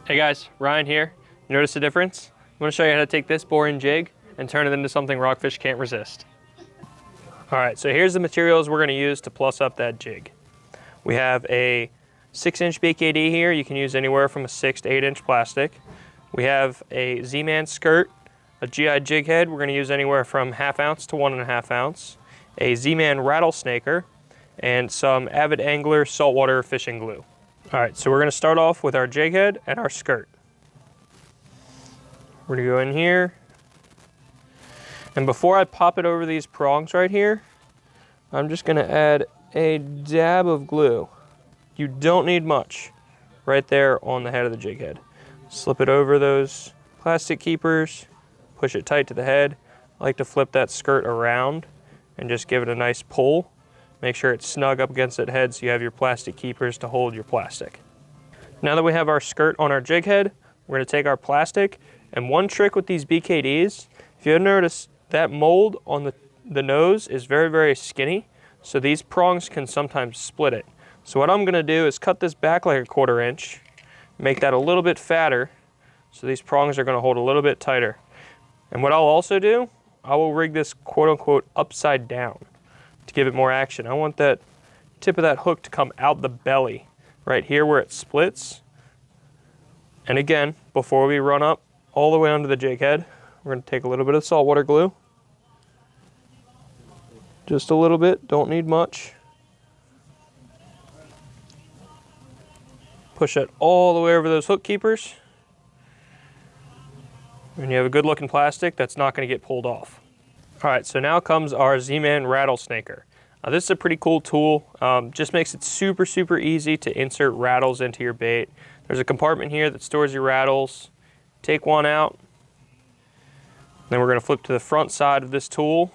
Hey guys, Ryan here. You notice the difference? I'm going to show you how to take this boring jig and turn it into something rockfish can't resist. Alright, so here's the materials we're going to use to plus up that jig. We have a 6-inch BKD here. You can use anywhere from a 6 to 8-inch plastic. We have a Z-Man skirt, a GI jig head. We're going to use anywhere from 1/2 ounce to 1.5 ounce. A Z-Man rattlesnaker, and some Avid Angler saltwater fishing glue. Alright, so we're going to start off with our jig head and our skirt. We're going to go in here, and before I pop it over these prongs right here, I'm just going to add a dab of glue. You don't need much right there on the head of the jig head. Slip it over those plastic keepers, push it tight to the head. I like to flip that skirt around and just give it a nice pull. Make sure it's snug up against that head so you have your plastic keepers to hold your plastic. Now that we have our skirt on our jig head, we're going to take our plastic, and one trick with these BKDs, if you notice, that mold on the nose is very, very skinny, so these prongs can sometimes split it. So what I'm going to do is cut this back like a 1/4 inch, make that a little bit fatter, so these prongs are going to hold a little bit tighter. And what I'll also do, I will rig this quote-unquote upside down to give it more action. I want that tip of that hook to come out the belly, right here where it splits. And again, before we run up all the way onto the jig head, we're going to take a little bit of saltwater glue. Just a little bit, don't need much. Push that all the way over those hook keepers. And you have a good looking plastic that's not going to get pulled off. Alright, so now comes our Z-Man rattlesnaker. Now this is a pretty cool tool. Just makes it super, super easy to insert rattles into your bait. There's a compartment here that stores your rattles. Take one out. Then we're going to flip to the front side of this tool.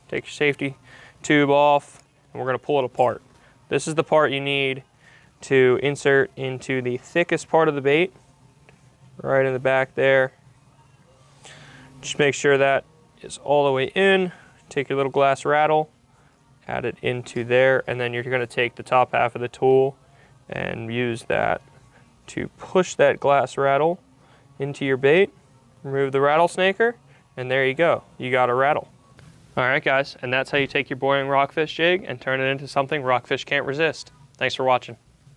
Take your safety tube off, and we're going to pull it apart. This is the part you need to insert into the thickest part of the bait, right in the back there. Just make sure that is all the way in. Take your little glass rattle, add it into there, and then you're going to take the top half of the tool and use that to push that glass rattle into your bait. Remove the rattlesnaker, and there you go. You got a rattle. Alright guys, and that's how you take your boring rockfish jig and turn it into something rockfish can't resist. Thanks for watching.